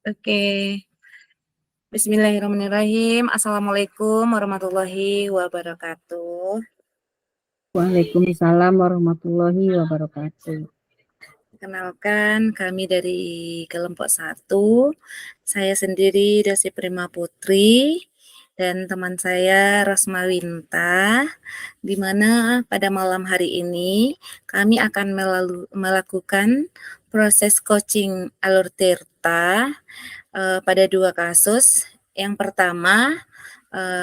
Oke. Bismillahirrahmanirrahim. Assalamualaikum warahmatullahi wabarakatuh. Waalaikumsalam warahmatullahi wabarakatuh. Kenalkan, kami dari kelompok 1. Saya sendiri Dasi Prima Putri dan teman saya Rosma Winta, di mana pada malam hari ini kami akan melakukan proses coaching alur tirta pada 2 kasus. Yang pertama,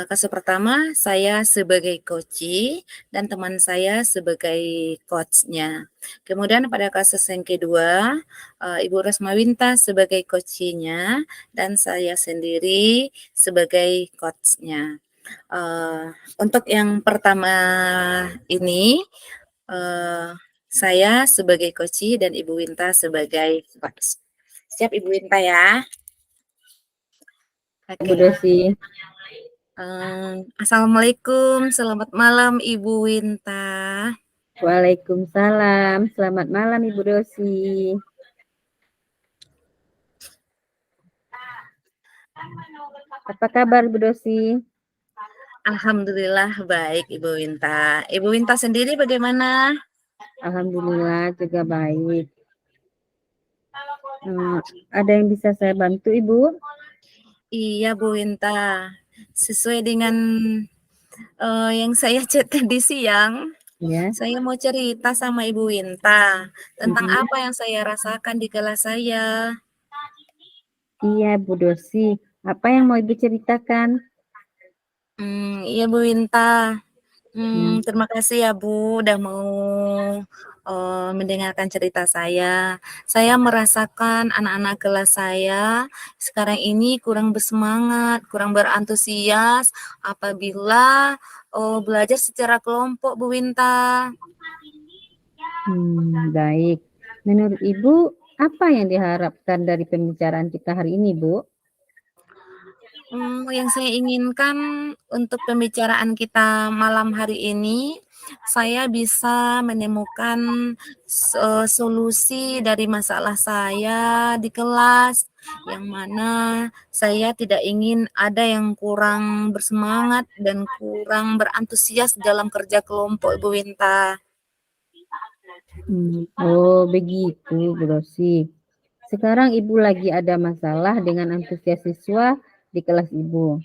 kasus pertama saya sebagai coachee dan teman saya sebagai coach-nya. Kemudian pada kasus yang kedua, Ibu Rosma Winta sebagai coachee-nya dan saya sendiri sebagai coach-nya. Untuk yang pertama ini, saya sebagai coachee dan Ibu Winta sebagai coach. Siap Ibu Winta ya? Bu Oke. Dosi. Assalamualaikum, selamat malam Ibu Winta. Waalaikumsalam, selamat malam Ibu Dosi. Apa kabar Bu Dosi? Alhamdulillah baik Ibu Winta. Ibu Winta sendiri bagaimana? Alhamdulillah juga baik. Ada yang bisa saya bantu Ibu? Iya Bu Winta, sesuai dengan yang saya chat tadi siang, Ya. saya mau cerita sama Ibu Winta tentang apa yang saya rasakan di kelas saya. Iya Bu Dosi, apa yang mau Ibu ceritakan? Iya Bu Winta. Ya. Terima kasih ya Bu udah mau mendengarkan cerita saya. Saya merasakan anak-anak kelas saya sekarang ini kurang bersemangat, kurang berantusias apabila belajar secara kelompok, Bu Winta. Baik. Menurut Ibu, apa yang diharapkan dari pembicaraan kita hari ini, Bu? Yang saya inginkan untuk pembicaraan kita malam hari ini, saya bisa menemukan solusi dari masalah saya di kelas, yang mana saya tidak ingin ada yang kurang bersemangat dan kurang berantusias dalam kerja kelompok, Ibu Winta. Oh, begitu, Bu Rosi. Sekarang Ibu lagi ada masalah dengan antusias siswa di kelas Ibu.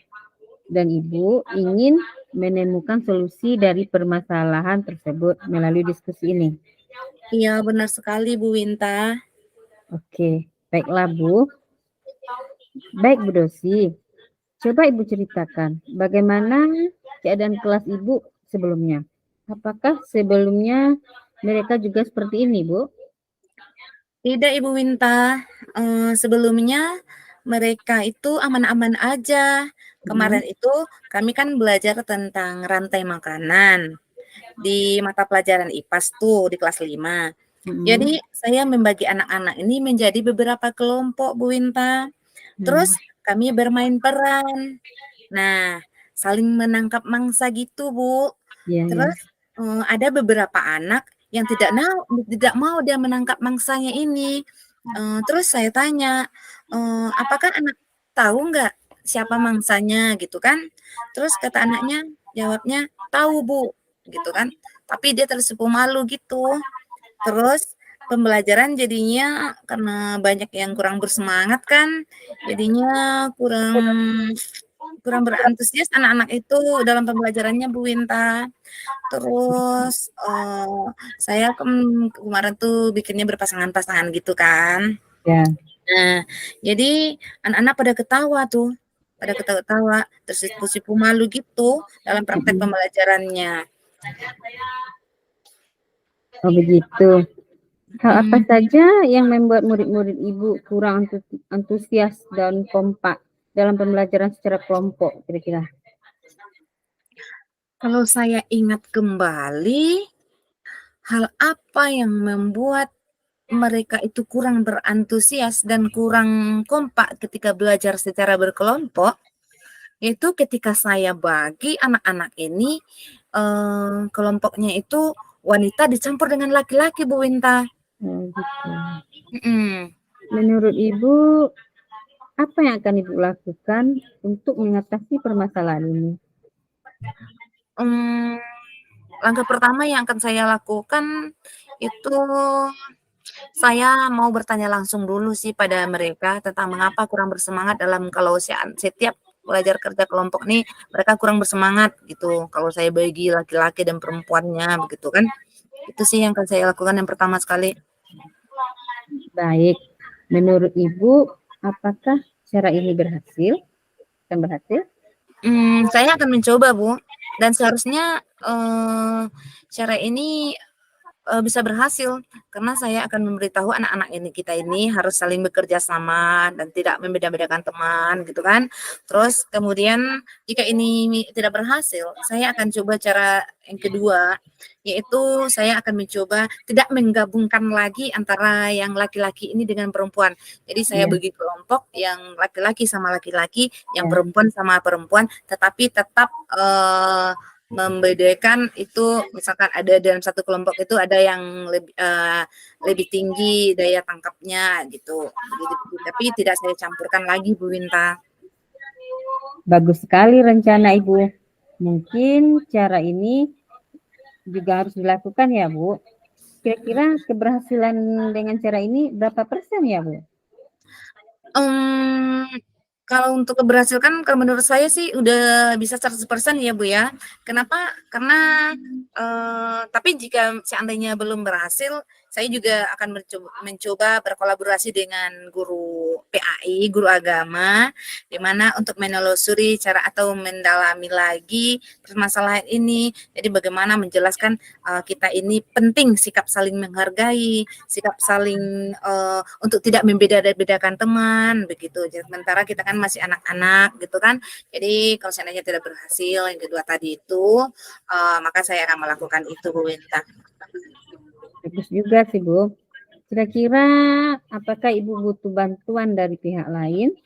Dan Ibu ingin menemukan solusi dari permasalahan tersebut melalui diskusi ini. Iya, benar sekali, Bu Winta. Oke, baiklah Bu. Baik Bu Dosi, coba Ibu ceritakan bagaimana keadaan kelas Ibu sebelumnya. Apakah sebelumnya mereka juga seperti ini, Bu? Tidak, Ibu Winta. Sebelumnya mereka itu aman-aman aja. Kemarin itu kami kan belajar tentang rantai makanan di mata pelajaran IPAS tuh di kelas 5. Jadi saya membagi anak-anak ini menjadi beberapa kelompok, Bu Winta. Terus kami bermain peran. Nah, saling menangkap mangsa gitu, Bu. Iya, ya. Terus ada beberapa anak yang tidak mau dia menangkap mangsanya ini. Terus saya tanya, "Apakah anak tahu nggak siapa mangsanya?" Gitu kan. Terus kata anaknya, jawabnya, "Tahu, Bu." Gitu kan. Tapi dia tersipu malu gitu. Terus pembelajaran jadinya karena banyak yang kurang bersemangat kan, jadinya kurang berantusias anak-anak itu dalam pembelajarannya, Bu Winta. Terus, saya kemarin tuh bikinnya berpasangan-pasangan gitu kan. Ya. Nah, jadi anak-anak pada ketawa tuh, pada ketawa-ketawa, tersipu-sipu malu gitu dalam praktek pembelajarannya. Oh, begitu. Hal apa Mhm. saja yang membuat murid-murid Ibu kurang antusias dan kompak dalam pembelajaran secara kelompok kira-kira? Kalau saya ingat kembali, hal apa yang membuat mereka itu kurang berantusias dan kurang kompak ketika belajar secara berkelompok, itu ketika saya bagi anak-anak ini, kelompoknya itu wanita dicampur dengan laki-laki, Bu Winta. Oh, gitu. Mhm. Menurut Ibu, Apa yang akan Ibu lakukan untuk mengatasi permasalahan ini? Mmm, Langkah pertama yang akan saya lakukan itu saya mau bertanya langsung dulu sih pada mereka tentang mengapa kurang bersemangat dalam kalau setiap belajar kerja kelompok nih mereka kurang bersemangat gitu, kalau saya bagi laki-laki dan perempuannya begitu kan. Itu sih yang akan saya lakukan yang pertama sekali. Baik, menurut Ibu, apakah cara ini berhasil? Akan berhasil? Saya akan mencoba, Bu, dan seharusnya, cara ini bisa berhasil karena saya akan memberitahu anak-anak ini kita ini harus saling bekerja sama dan tidak membeda-bedakan teman gitu kan. Terus kemudian jika ini tidak berhasil, saya akan coba cara yang kedua, yaitu saya akan mencoba tidak menggabungkan lagi antara yang laki-laki ini dengan perempuan. Jadi saya Ya, bagi kelompok yang laki-laki sama laki-laki, yang ya. perempuan sama perempuan, tetapi tetap membedakan itu misalkan ada dalam satu kelompok itu ada yang lebih tinggi daya tangkapnya gitu. Tapi tidak saya campurkan lagi Bu Winta. Bagus sekali rencana Ibu. Mungkin cara ini juga harus dilakukan ya, Bu. Kira-kira keberhasilan dengan cara ini berapa persen ya, Bu? Mmm, Kalau untuk keberhasilan kalau menurut saya sih udah bisa 100% ya, Bu, ya. Kenapa? Karena, tapi jika seandainya belum berhasil, saya juga akan mencoba berkolaborasi dengan guru PAI, guru agama, di mana untuk menelusuri cara atau mendalami lagi permasalahan ini. Jadi bagaimana menjelaskan, kita ini penting sikap saling menghargai, sikap saling, untuk tidak membeda-bedakan teman, begitu. Sementara kita kan masih anak-anak gitu kan. Jadi kalau seandainya tidak berhasil yang kedua tadi itu, maka saya akan melakukan itu, Bu Winta. Bagus juga sih, Bu. Kira-kira apakah Ibu butuh bantuan dari pihak lain?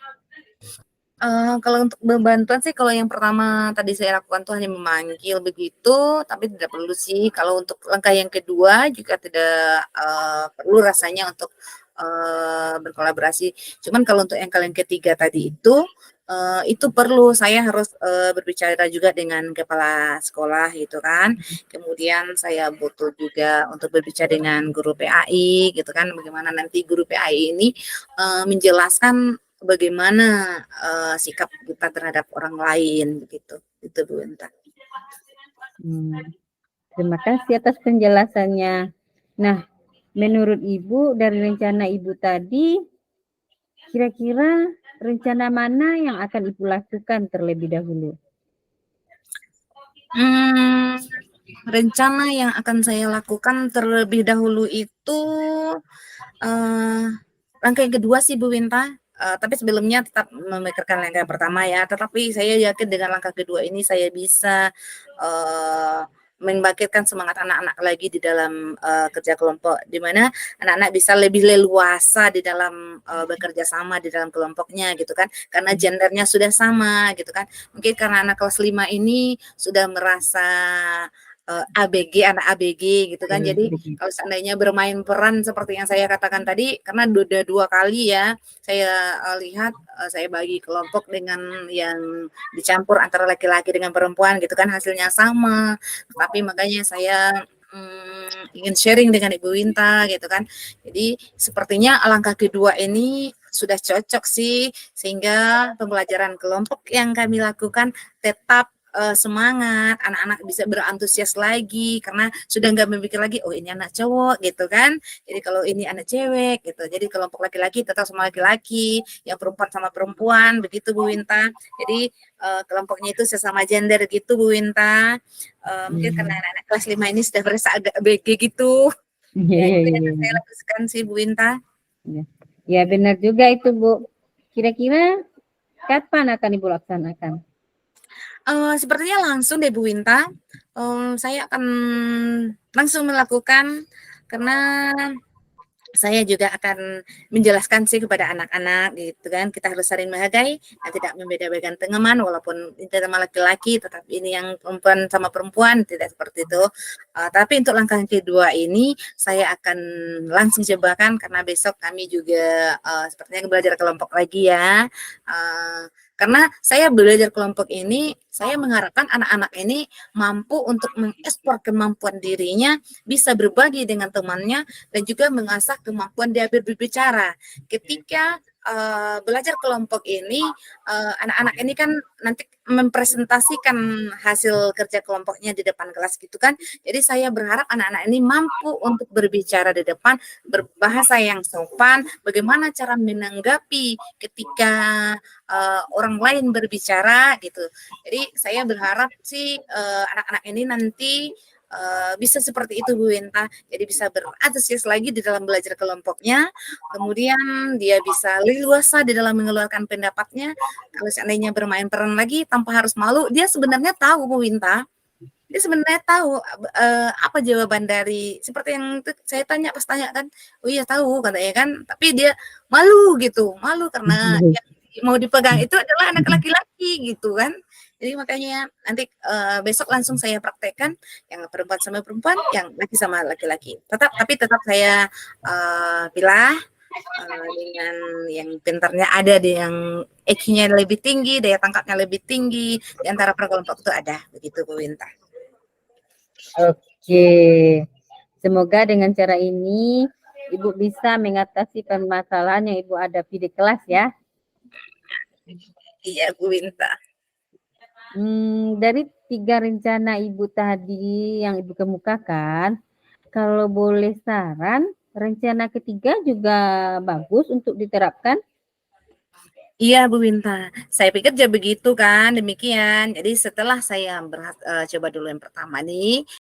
Kalau untuk bantuan sih kalau yang pertama tadi saya lakukan tuh hanya memanggil begitu, tapi tidak perlu sih. Kalau untuk langkah yang kedua juga tidak, perlu rasanya untuk, berkolaborasi. Cuman kalau untuk yang ketiga tadi itu perlu saya harus, berbicara juga dengan kepala sekolah gitu kan. Kemudian saya butuh juga untuk berbicara dengan guru PAI gitu kan, bagaimana nanti guru PAI ini, menjelaskan bagaimana, sikap kita terhadap orang lain begitu, itu Bu Enta. Terima kasih atas penjelasannya. Nah, menurut Ibu dari rencana Ibu tadi, kira-kira rencana mana yang akan Ibu lakukan terlebih dahulu? Rencana yang akan saya lakukan terlebih dahulu itu, eee, langkah yang kedua sih Bu Winta, tapi sebelumnya tetap memikirkan langkah yang pertama ya, tetapi saya yakin dengan langkah kedua ini saya bisa, eee, membangkitkan semangat anak-anak lagi di dalam, kerja kelompok, di mana anak-anak bisa lebih leluasa di dalam, bekerja sama di dalam kelompoknya gitu kan, karena gendernya sudah sama gitu kan. Mungkin karena anak kelas 5 ini sudah merasa, ABG, anak ABG gitu kan, jadi kalau seandainya bermain peran seperti yang saya katakan tadi, karena udah 2 kali ya saya, lihat, saya bagi kelompok dengan yang dicampur antara laki-laki dengan perempuan gitu kan, hasilnya sama. Tapi makanya saya, ingin sharing dengan Ibu Winta gitu kan. Jadi sepertinya langkah kedua ini sudah cocok sih, sehingga pembelajaran kelompok yang kami lakukan tetap, semangat, anak-anak bisa berantusias lagi karena sudah nggak memikir lagi, "Oh ini anak cowok," gitu kan. Jadi kalau ini anak cewek gitu, jadi kelompok laki-laki tetap sama laki-laki, yang perempuan sama perempuan, begitu Bu Winta. Jadi, kelompoknya itu sesama gender gitu Bu Winta. Mungkin karena anak-anak kelas 5 ini sudah berasa agak ABG gitu. Iya, Ya iya, itu yang iya. saya lakukan sih Bu Winta. Ya, ya benar juga itu, Bu. Kira-kira kapan akan Ibu laksanakan? Sepertinya langsung deh Bu Winta, saya akan langsung melakukan karena saya juga akan menjelaskan sih kepada anak-anak gitu kan, kita harus saling menghargai dan tidak membeda-bedakan teman walaupun itu sama laki-laki, tetapi ini yang perempuan sama perempuan tidak seperti itu. Tapi untuk langkah yang kedua ini saya akan langsung cobakan karena besok kami juga sepertinya belajar kelompok lagi ya. Uh, karena saya belajar kelompok ini, saya mengharapkan anak-anak ini mampu untuk mengekspor kemampuan dirinya, bisa berbagi dengan temannya, dan juga mengasah kemampuan dia berbicara. Ketika belajar kelompok ini, anak-anak ini kan nanti mempresentasikan hasil kerja kelompoknya di depan kelas gitu kan. Jadi saya berharap anak-anak ini mampu untuk berbicara di depan, berbahasa yang sopan, bagaimana cara menanggapi ketika orang lain berbicara gitu. Jadi saya berharap sih anak-anak ini nanti bisa seperti itu Bu Winta. Jadi bisa berantusias lagi di dalam belajar kelompoknya. Kemudian dia bisa leluasa di dalam mengeluarkan pendapatnya. Kalau seandainya bermain peran lagi tanpa harus malu, dia sebenarnya tahu Bu Winta. Dia sebenarnya tahu apa jawaban dari seperti yang saya tanya pas tanya kan, oh iya tahu katanya kan, tapi dia malu gitu, malu karena yang mau dipegang itu adalah anak laki-laki gitu kan. Jadi makanya nanti besok langsung saya praktekkan yang perempuan sama perempuan, yang laki sama laki-laki. Tapi tetap saya pilih dengan yang pintarnya ada, di yang EQ-nya lebih tinggi, daya tangkapnya lebih tinggi di antara perkelompok itu ada, begitu Bu Winta. Oke, semoga dengan cara ini Ibu bisa mengatasi permasalahan yang Ibu hadapi di kelas ya. Iya Bu Winta. Dari 3 rencana Ibu tadi yang Ibu kemukakan, kalau boleh saran, rencana ketiga juga bagus untuk diterapkan? Iya Bu Winta, saya pikir juga begitu kan, demikian. Jadi setelah saya coba dulu yang pertama nih,